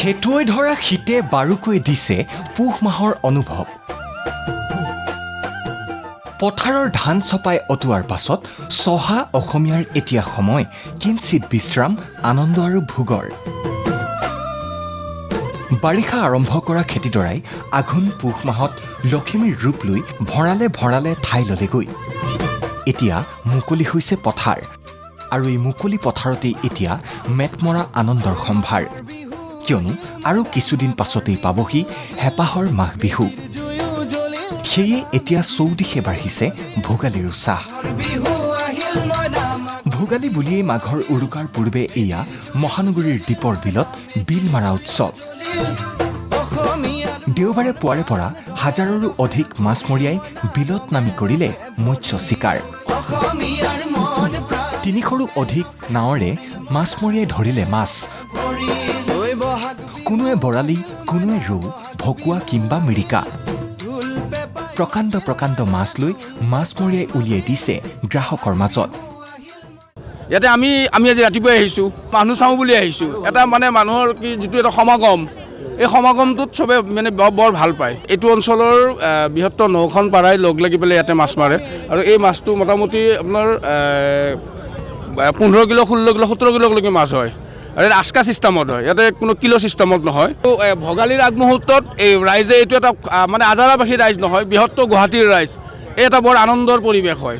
খেতুৱে ধৰা শীতে বাৰুকৈ দিছে পুহ মাহৰ অনুভৱ। পথাৰৰ ধান চপাই অটোৱাৰ পাছত চহা অসমীয়াৰ এতিয়া সময় কিঞ্চিত বিশ্ৰাম, আনন্দ আৰু ভোগৰ। বাৰিষা আৰম্ভ কৰা খেতিডৰাই আঘোণ পুহ মাহত লখিমীৰ ৰূপ লৈ ভঁৰালে ভঁৰালে ঠাই ল'লেগৈ। এতিয়া মুকলি হৈছে পথাৰ, আৰু এই মুকলি পথাৰতেই এতিয়া মেটমৰা আনন্দৰ সম্ভাৰ। কিয়নো আৰু কিছুদিন পাছতেই পাবহি হেঁপাহৰ মাঘ বিহু। সেয়ে এতিয়া চৌদিশে বাঢ়িছে ভোগালীৰ উৎসাহ। ভোগালী বুলিয়েই মাঘৰ উৰুকাৰ পূৰ্বে এয়া মহানগৰীৰ দ্বীপৰ বিলত বিল মাৰা উৎসৱ। দেওবাৰে পুৱাৰে পৰা হাজাৰৰো অধিক মাছমৰীয়াই বিলত নামি কৰিলে মৎস্য চিকাৰ। ৩০০ৰো অধিক নাৱেৰে মাছমৰীয়াই ধৰিলে মাছ। কোনোৱে বৰালি, কোনোৱে ৰৌ, ভকুৱা কিম্বা মিৰিকা। প্ৰকাণ্ড প্ৰকাণ্ড মাছ লৈ মাছমৰীয়াই উলিয়াই দিছে গ্ৰাহকৰ মাজত। ইয়াতে আমি আজি ৰাতিপুৱাই আহিছোঁ, মানুহ চাওঁ বুলি আহিছোঁ। এটা মানে মানুহৰ কি যিটো এটা সমাগম, এই সমাগমটোত চবে মানে বৰ ভাল পায়। এইটো অঞ্চলৰ বৃহত্তৰ 9খন পাৰাই লগ লাগি পেলাই ইয়াতে মাছ মাৰে, আৰু এই মাছটো মোটামুটি আপোনাৰ 15 কিলো, 16 কিলো, 17 কিলোলৈকে মাছ হয়। আৰু এটা আচকা ছিষ্টেমত হয়, ইয়াতে কোনো কিলো ছিষ্টেমত নহয়। ভোগালীৰ আগমুহূৰ্তত এই ৰাইজে এইটো এটা মানে আজাৰাবাসী ৰাইজ নহয়, বৃহত্তৰ গুৱাহাটীৰ ৰাইজ, এই এটা বৰ আনন্দৰ পৰিৱেশ হয়।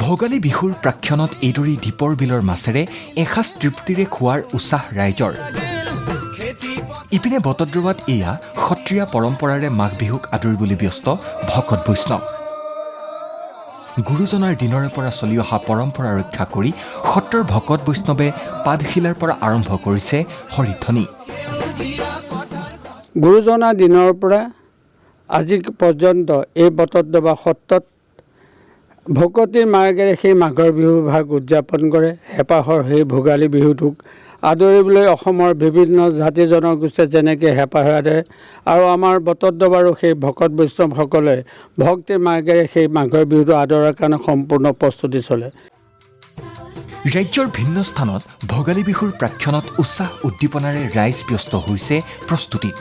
ভোগালী বিহুৰ প্ৰাক্ষণত এইদৰেই দ্বীপৰ বিলৰ মাছেৰে এসাঁজ তৃপ্তিৰে খোৱাৰ উৎসাহ ৰাইজৰ। ইপিনে বটদ্ৰৱাত এয়া সত্ৰীয়া পৰম্পৰাৰে মাঘ বিহুক আদৰিবলৈ ব্যস্ত ভকত বৈষ্ণৱ। গুৰুজনাৰ দিনৰে পৰা চলি অহা পৰম্পৰা ৰক্ষা কৰি সত্ৰৰ ভকত বৈষ্ণৱে পাঠশিলাৰ পৰা আৰম্ভ কৰিছে হৰিধ্বনি। গুৰুজনাৰ দিনৰ পৰা আজি পৰ্যন্ত এই বটদ্ৰৱা সত্ৰত ভকতিৰ মাৰ্গেৰে সেই মাঘৰ বিহু ভাগ উদযাপন কৰে। হেঁপাহৰ সেই ভোগালী বিহুটোক আদৰিবলৈ অসমৰ বিভিন্ন জাতি জনগোষ্ঠীয়ে যেনেকৈ হেঁপাহ আদৰে, আৰু আমাৰ বটদ্ৰৱাৰো সেই ভকত বৈষ্ণৱসকলে ভক্তিৰ মাৰ্গেৰে সেই মাঘৰ বিহুটো আদৰাৰ কাৰণে সম্পূৰ্ণ প্ৰস্তুতি চলে। ৰাজ্যৰ ভিন্ন স্থানত ভোগালী বিহুৰ প্ৰাক্ষণত উৎসাহ উদ্দীপনাৰে ৰাইজ ব্যস্ত হৈছে প্ৰস্তুতিত।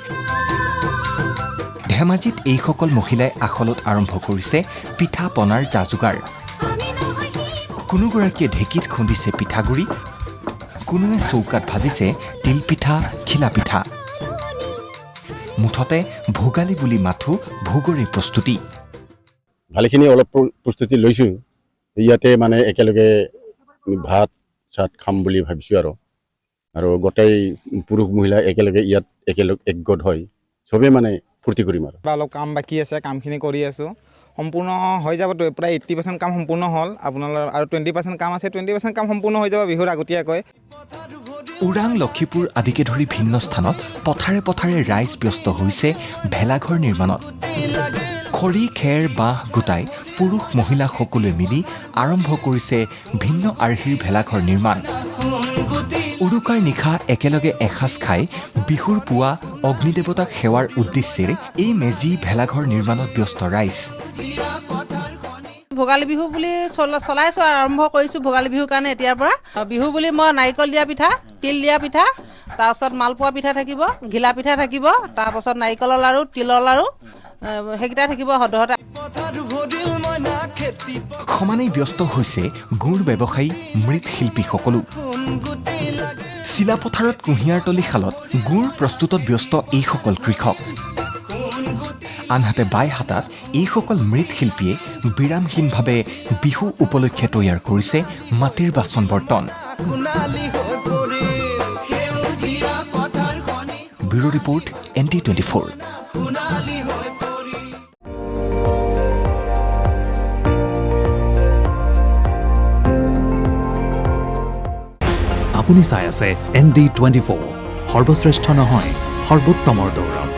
ধেমাজিত এইসকল মহিলাই আখলত আৰম্ভ কৰিছে পিঠা পনাৰ যা যোগাৰ। কোনোগৰাকীয়ে ঢেঁকীত খুন্দিছে পিঠাগুৰি, কোনোৱে চৌকাত ভাজিছে তিলপিঠা, ঘিলা পিঠা। মুঠতে ভোগালী বুলি মাথো ভোগৰে প্ৰস্তুতি। ভালেখিনি অলপ প্ৰস্তুতি লৈছোঁ। ইয়াতে মানে একেলগে ভাত চাত খাম বুলি ভাবিছোঁ, আৰু গোটেই পুৰুষ মহিলা একেলগে ইয়াত একগোট হয়, চবেই মানে ফূৰ্তি কৰিম। আৰু অলপ কাম বাকী আছে, কামখিনি কৰি আছোঁ। সম্পূৰ্ণ হৈ যাব, প্ৰায় 80% কাম সম্পূৰ্ণ হ'ল। আপোনালোকৰ আৰু 20% কাম আছে, 20% কাম সম্পূৰ্ণ হৈ যাব বিহুৰ আগতীয়াকৈ। ওৰাং, লক্ষীপুৰ আদিকে ধৰি ভিন্ন স্থানত পথাৰে পথাৰে ৰাইজ ব্যস্ত হৈছে ভেলাঘৰ নিৰ্মাণত। খৰি, খেৰ, বাঁহ গোটাই পুৰুষ মহিলা সকলোৱে মিলি আৰম্ভ কৰিছে ভিন্ন আৰ্হিৰ ভেলাঘৰ নিৰ্মাণ। উৰুকাৰ নিশা একেলগে এসাঁজ খাই বিহুৰ পুৱা অগ্নিদেৱতাক সেৱাৰ উদ্দেশ্যেৰে এই মেজি ভেলাঘৰ নিৰ্মাণত ব্যস্ত ৰাইজ। ভোগালী বিহু বুলি চলাইছো, আৰম্ভ কৰিছোঁ ভোগালী বিহুৰ কাৰণে এতিয়াৰ পৰা। বিহু বুলি মই নাৰিকল দিয়া পিঠা, তিল দিয়া পিঠা, তাৰপাছত মালপোৱা পিঠা থাকিব, ঘিলা পিঠা থাকিব, তাৰপাছত নাৰিকলৰ লাড়ু, তিলৰ লাড়ু, সেইকেইটা থাকিব সদ্যহতে। সমানেই ব্যস্ত হৈছে গুৰ ব্যৱসায়ী, মৃৎশিল্পীসকলো। চিলাপথাৰত কুঁহিয়াৰ তলি শালত গুৰ প্ৰস্তুতত ব্যস্ত এইসকল কৃষক। আনহাতে বাইহাটাত এইসকল মৃৎশিল্পীয়ে বিৰামহীনভাৱে বিহু উপলক্ষে তৈয়াৰ কৰিছে মাটিৰ বাচন বৰ্তন। Bureau report, ND24। আপুনি চাই আছে ND24, সৰ্বশ্ৰেষ্ঠ নহয়, সৰ্বোত্তমৰ দৌৰ।